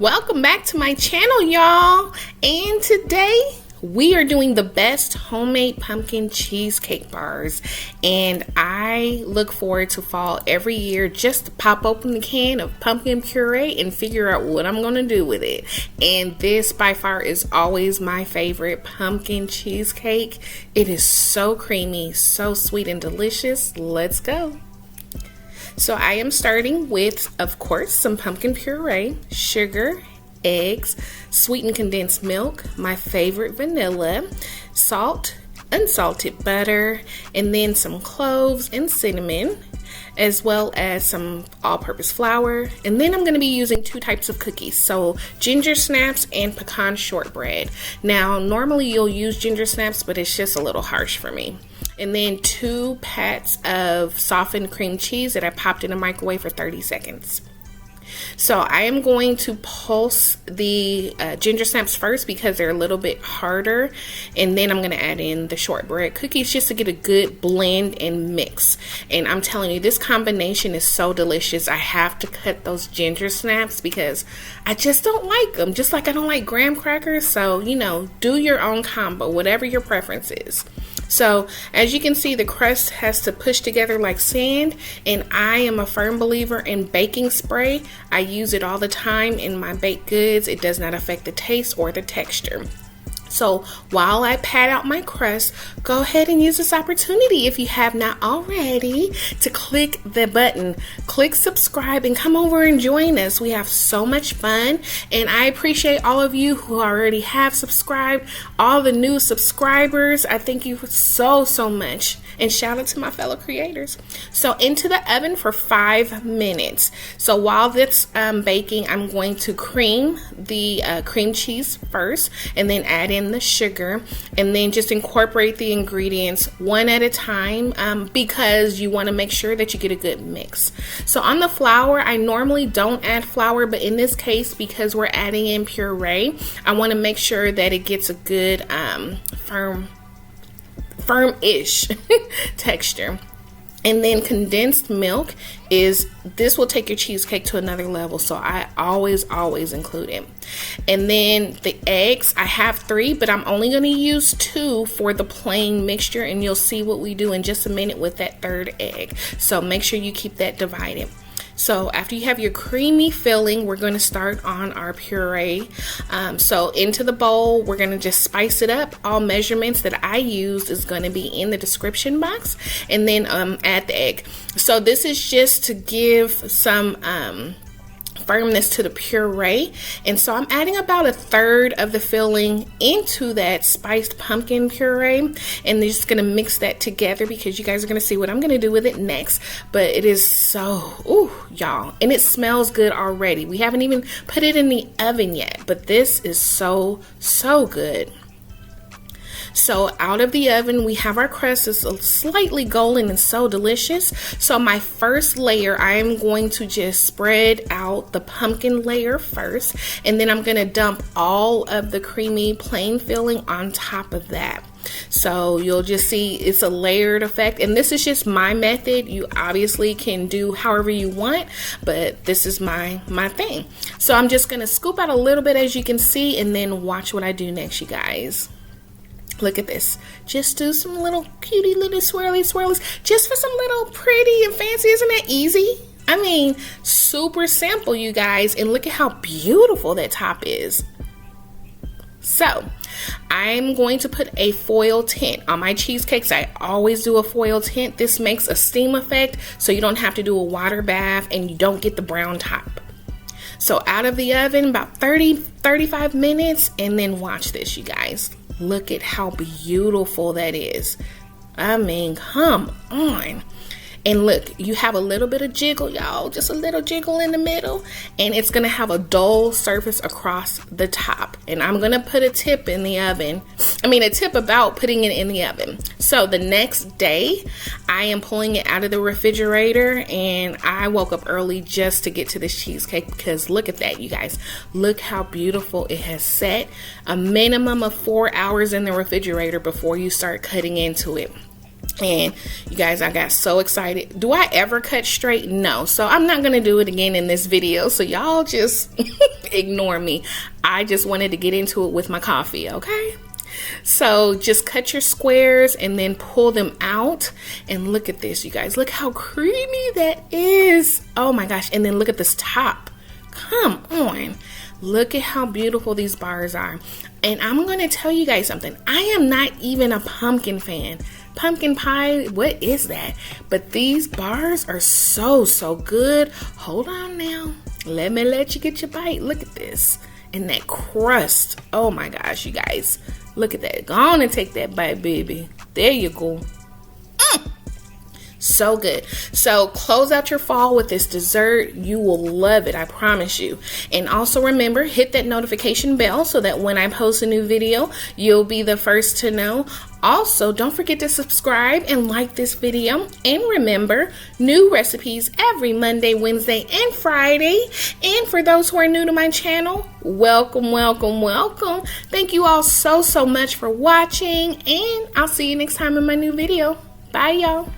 Welcome back to my channel, y'all. And today we are doing the best homemade pumpkin cheesecake bars. And I look forward to fall every year just to pop open the can of pumpkin puree and figure out what I'm going to do with it. And this by far is always my favorite pumpkin cheesecake. It is so creamy, so sweet and delicious. Let's go. So I am starting with, of course, some pumpkin puree, sugar, eggs, sweetened condensed milk, my favorite vanilla, salt, unsalted butter, and then some cloves and cinnamon, as well as some all-purpose flour. And then I'm going to be using two types of cookies, so ginger snaps and pecan shortbread. Now, normally you'll use ginger snaps, but it's just a little harsh for me. And then 2 pats of softened cream cheese that I popped in the microwave for 30 seconds. So I am going to pulse the ginger snaps first because they're a little bit harder, and then I'm going to add in the shortbread cookies just to get a good blend and mix. And I'm telling you, this combination is so delicious. I have to cut those ginger snaps because I just don't like them, just like I don't like graham crackers. So, you know, do your own combo, whatever your preference is. So as you can see, the crust has to push together like sand, and I am a firm believer in baking spray. I use it all the time in my baked goods. It does not affect the taste or the texture. So while I pat out my crust, go ahead and use this opportunity, if you have not already, to click the button, click subscribe, and come over and join us. We have so much fun, and I appreciate all of you who already have subscribed, all the new subscribers. I thank you so much, and shout out to my fellow creators. So into the oven for 5 minutes. So while that's baking, I'm going to cream the cream cheese first, and then add in the sugar, and then just incorporate the ingredients one at a time because you want to make sure that you get a good mix. So on the flour, I normally don't add flour, but in this case, because we're adding in puree, I want to make sure that it gets a good firm-ish texture. And then condensed milk this will take your cheesecake to another level, so I always include it. And then the eggs, I have 3, but I'm only going to use 2 for the plain mixture, and you'll see what we do in just a minute with that 3rd egg. So make sure you keep that divided. So after you have your creamy filling, we're going to start on our puree. So into the bowl, we're going to just spice it up. All measurements that I use is going to be in the description box. And then add the egg. So this is just to give some firmness to the puree, and so I'm adding about 1/3 of the filling into that spiced pumpkin puree, and they're just gonna mix that together because you guys are gonna see what I'm gonna do with it next. But it is so, ooh, y'all, and it smells good already. We haven't even put it in the oven yet, but this is so good. So out of the oven, we have our crust. It's slightly golden and so delicious. So my first layer, I am going to just spread out the pumpkin layer first, and then I'm going to dump all of the creamy plain filling on top of that. So you'll just see it's a layered effect, and this is just my method. You obviously can do however you want, but this is my thing. So I'm just going to scoop out a little bit, as you can see, and then watch what I do next, you guys. Look at this. Just do some little cutie little swirlies just for some little pretty and fancy. Isn't that easy? I mean, super simple, you guys. And look at how beautiful that top is. So I'm going to put a foil tint on my cheesecakes. I always do a foil tint. This makes a steam effect, so you don't have to do a water bath and you don't get the brown top. So out of the oven about 30-35 minutes, and then watch this, you guys. Look at how beautiful that is. I mean, come on. And look, you have a little bit of jiggle, y'all, just a little jiggle in the middle, and it's gonna have a dull surface across the top. And I'm gonna put a tip in the oven. A tip about putting it in the oven. So the next day, I am pulling it out of the refrigerator, and I woke up early just to get to this cheesecake because look at that, you guys. Look how beautiful it has set. A minimum of 4 hours in the refrigerator before you start cutting into it. And you guys, I got so excited. Do I ever cut straight? No. So I'm not going to do it again in this video. So y'all just ignore me. I just wanted to get into it with my coffee, okay? So just cut your squares and then pull them out. And look at this, you guys. Look how creamy that is. Oh my gosh. And then look at this top. Come on. Look at how beautiful these bars are. And I'm going to tell you guys something. I am not even a pumpkin fan. Pumpkin pie, what is that? But these bars are so good. Hold on now. Let me let you get your bite. Look at this. And that crust. Oh my gosh, you guys. Look at that. Go on and take that bite, baby. There you go. So good. So close out your fall with this dessert. You will love it, I promise you. And also remember, hit that notification bell so that when I post a new video, you'll be the first to know. Also, don't forget to subscribe and like this video. And remember, new recipes every Monday, Wednesday, and Friday. And for those who are new to my channel, welcome, welcome, welcome. Thank you all so much for watching. And I'll see you next time in my new video. Bye, y'all.